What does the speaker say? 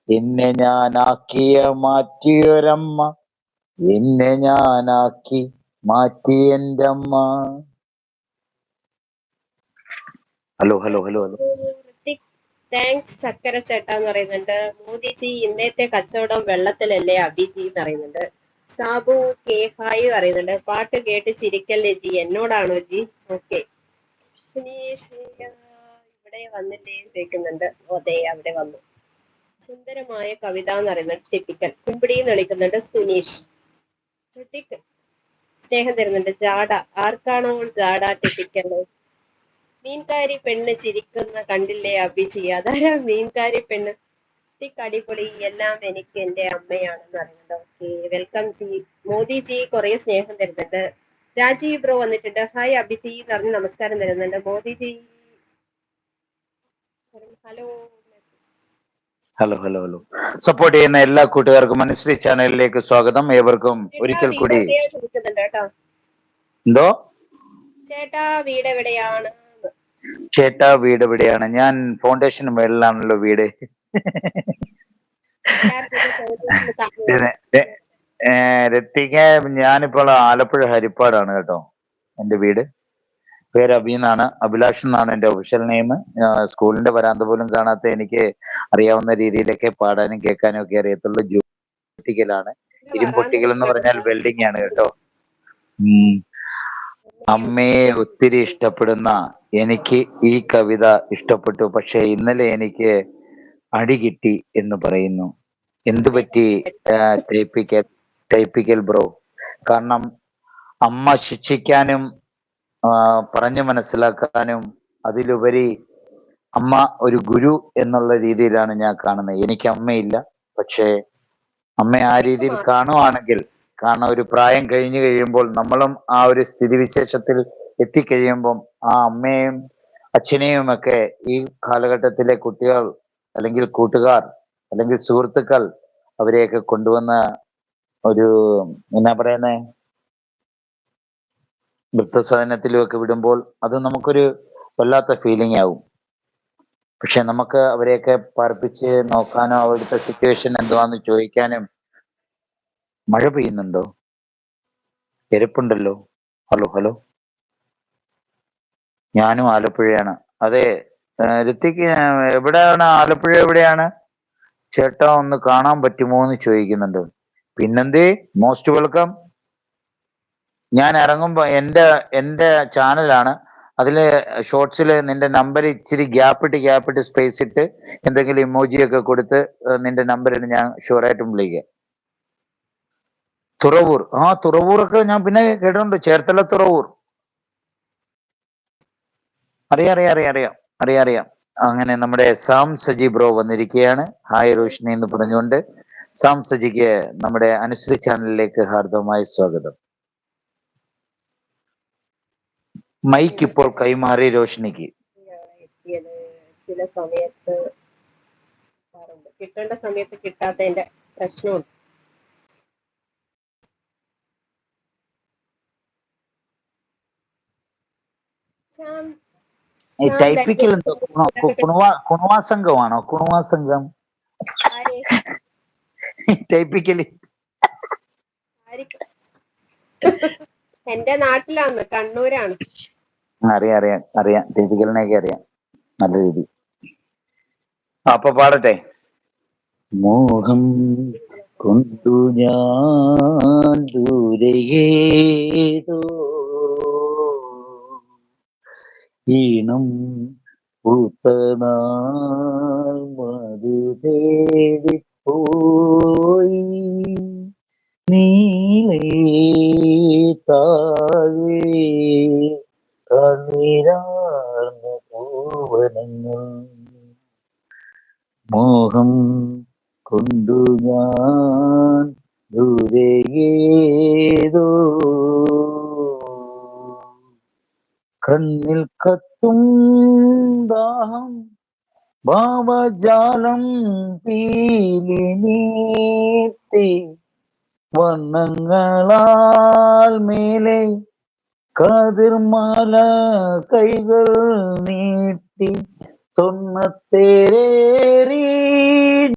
എന്നെ ഞാനാക്കിയ മാറ്റിയൊരമ്മ, എന്നെ ഞാനാക്കി മാറ്റി എൻ്റെ അമ്മ. Hello hello hello hello. Thanks ചക്കര ചേട്ടാ എന്ന് പറയുന്നുണ്ട്. മോദിജി ഇന്നത്തെ കച്ചവടം വെള്ളത്തിലല്ലേ അഭിജി എന്ന് പറയുന്നുണ്ട്. സാബു കെ ഹായ് പറയുന്നുണ്ട്. പാട്ട് കേട്ട് ചിരിക്കല്ലേ ജി, എന്നോടാണോ ജി? ഓക്കെ. സുനീഷ് ഇവിടെ വന്നില്ലേ ചോദിക്കുന്നുണ്ട്. അതെ, അവിടെ വന്നു. സുന്ദരമായ കവിത എന്ന് പറയുന്നത് ടിപ്പിക്കൽ കുമ്പിടി എന്ന് വിളിക്കുന്നുണ്ട് സുനീഷ്. ഋതിക് സ്നേഹം തരുന്നുണ്ട്. ജാഡ ആർക്കാണോ ജാഡ ടിപ്പിക്കൽ. മീൻകാരി പെണ്ണ് ചിരിക്കുന്ന കണ്ടില്ലേ അഭിജി? അതാരാ മീൻകാരി പെണ്ണ്? അടിപൊളി, എല്ലാം എനിക്ക് എന്റെ അമ്മയാണെന്ന് പറയുന്നുണ്ട്. Okay, welcome G. Modi G കുറെ സ്നേഹം തരുന്നുണ്ട്. രാജീവ് ബ്രോ വന്നിട്ടുണ്ട്. ഹായ് അഭിജി എന്ന് പറഞ്ഞ് നമസ്കാരം തരുന്നുണ്ട്. Modi G hello. Hello hello hello. Support ചെയ്യുന്ന എല്ലാ കൂട്ടുകാർക്കും മനശ്രീ ചാനലിലേക്ക് സ്വാഗതം. ഏവർക്കും ചേട്ടാ ഒരിക്കൽ വീട് കൂടി. എവിടെയാണ് ചോദിക്കുന്നുണ്ട് കേട്ടോ. എന്തോ? ചേട്ടാ വീട് എവിടെയാണ്? ചേട്ടാ വീട് എവിടെയാണ്? ഞാൻ ഫൗണ്ടേഷൻ മേളിലാണല്ലോ വീട്. എല്ലാവർക്കും ചോദ്യത്തിന് താങ്കൾ രത്തിക, ഞാനിപ്പോൾ ആലപ്പുഴ ഹരിപ്പാടാണ് കേട്ടോ എൻ്റെ വീട്. പേര് അബി എന്നാണ്, അഭിലാഷ് എന്നാണ് എൻ്റെ ഒഫീഷ്യൽ നെയിം. സ്കൂളിന്റെ വരാന്ത പോലും കാണാത്ത എനിക്ക് അറിയാവുന്ന രീതിയിലൊക്കെ പാടാനും കേൾക്കാനും ഒക്കെ അറിയത്തുള്ളൂ. ജോലിക്കലാണ്. ഇരുമ്പൊട്ടിക്കൽ എന്ന് പറഞ്ഞാൽ വെൽഡിംഗ് ആണ് കേട്ടോ. അമ്മയെ ഒത്തിരി ഇഷ്ടപ്പെടുന്ന എനിക്ക് ഈ കവിത ഇഷ്ടപ്പെട്ടു. പക്ഷെ ഇന്നലെ എനിക്ക് അടി കിട്ടി എന്ന് പറയുന്നു. എന്തു പറ്റി ടൈപ്പിക്കൽ ബ്രോ? കാരണം അമ്മ ശിക്ഷിക്കാനും പറഞ്ഞു മനസ്സിലാക്കാനും അതിലുപരി അമ്മ ഒരു ഗുരു എന്നുള്ള രീതിയിലാണ് ഞാൻ കാണുന്നത്. എനിക്ക് അമ്മയില്ല, പക്ഷേ അമ്മ ആ രീതിയിൽ കാണുവാണെങ്കിൽ, കാരണം ഒരു പ്രായം കഴിഞ്ഞു കഴിയുമ്പോൾ നമ്മളും ആ ഒരു സ്ഥിതിവിശേഷത്തിൽ എത്തിക്കഴിയുമ്പം ആ അമ്മയും അച്ഛനെയും ഒക്കെ ഈ കാലഘട്ടത്തിലെ കുട്ടികൾ അല്ലെങ്കിൽ കൂട്ടുകാർ അല്ലെങ്കിൽ സുഹൃത്തുക്കൾ അവരെയൊക്കെ കൊണ്ടുവന്ന് ഒരു എന്നാ പറയുന്നേ വൃദ്ധസദനത്തിലും ഒക്കെ വിടുമ്പോൾ അത് നമുക്കൊരു വല്ലാത്ത ഫീലിംഗ് ആവും. പക്ഷെ നമുക്ക് അവരെയൊക്കെ പാർപ്പിച്ച് നോക്കാനോ അവിടുത്തെ സിറ്റുവേഷൻ എന്തുവാന്ന് ചോദിക്കാനും. മഴ പെയ്യുന്നുണ്ടോ? എരപ്പുണ്ടല്ലോ. Hello hello. ഞാനും ആലപ്പുഴയാണ്. അതെ, ഋത്തിക്ക് എവിടെയാണ്? ആലപ്പുഴ എവിടെയാണ്? ചേട്ടാ ഒന്ന് കാണാൻ പറ്റുമോ എന്ന് ചോദിക്കുന്നുണ്ട്. പിന്നെന്തേ, മോസ്റ്റ് വെൽക്കം. ഞാൻ ഇറങ്ങുമ്പോ എൻ്റെ ചാനലാണ്, അതില് ഷോർട്സിൽ നിന്റെ നമ്പർ ഇച്ചിരി ഗ്യാപ്പിട്ട് സ്പേസ് ഇട്ട് എന്തെങ്കിലും ഇമോജിയൊക്കെ കൊടുത്ത് നിന്റെ നമ്പറിന് ഞാൻ ഷുവറായിട്ടും വിളിക്കാം. തുറവൂർ, തുറവൂറൊക്കെ ഞാൻ പിന്നെ കേട്ടിട്ടുണ്ട്. ചേർത്തല തുറവൂർ അറിയാം. അങ്ങനെ നമ്മുടെ സാം സജി ബ്രോ വന്നിരിക്കുകയാണ്. ഹായ് റോഷിനി എന്ന് പറഞ്ഞുകൊണ്ട്. സാം സജിക്ക് നമ്മുടെ അനുശ്രീ ചാനലിലേക്ക് ഹാർദവമായ സ്വാഗതം. മൈക്ക് ഇപ്പോൾ കൈമാറി രോഷിനിക്ക്. എത്തിയത് ചില സമയത്ത് കിട്ടേണ്ട സമയത്ത് കിട്ടാത്തതിന്റെ പ്രശ്നമുണ്ട്. ഈ ടൈപ്പിക്കൽ എന്തോ കുണുവാ സംഘമാണോ? കുണുവാ സംഘം ടൈപ്പിക്കല് എന്റെ നാട്ടിലാണ്, കണ്ണൂരാണ്. അറിയാം ടൈപ്പിക്കലിനെയൊക്കെ അറിയാം നല്ല രീതി. അപ്പൊ പാടട്ടെ. മോഹം കൊണ്ടു ഞാൻ ദൂരയേതോ ഈണം പൂത്തനാൾ മധു തേടിപ്പോയി നീലേ താഴെ കണ്ണീരാർന്ന പൂവനങ്ങൾ. മോഹം കൊണ്ടു ഞാൻ ദൂരയേതോ കണ്ണിൽ കത്തും ദാഹം ഭാവജാലം പീലി നീട്ടി വർണ്ണങ്ങളാൽ മേലെ കതിർമാല കൈകൾ നീട്ടി സ്വർണ്ണത്തേരേറി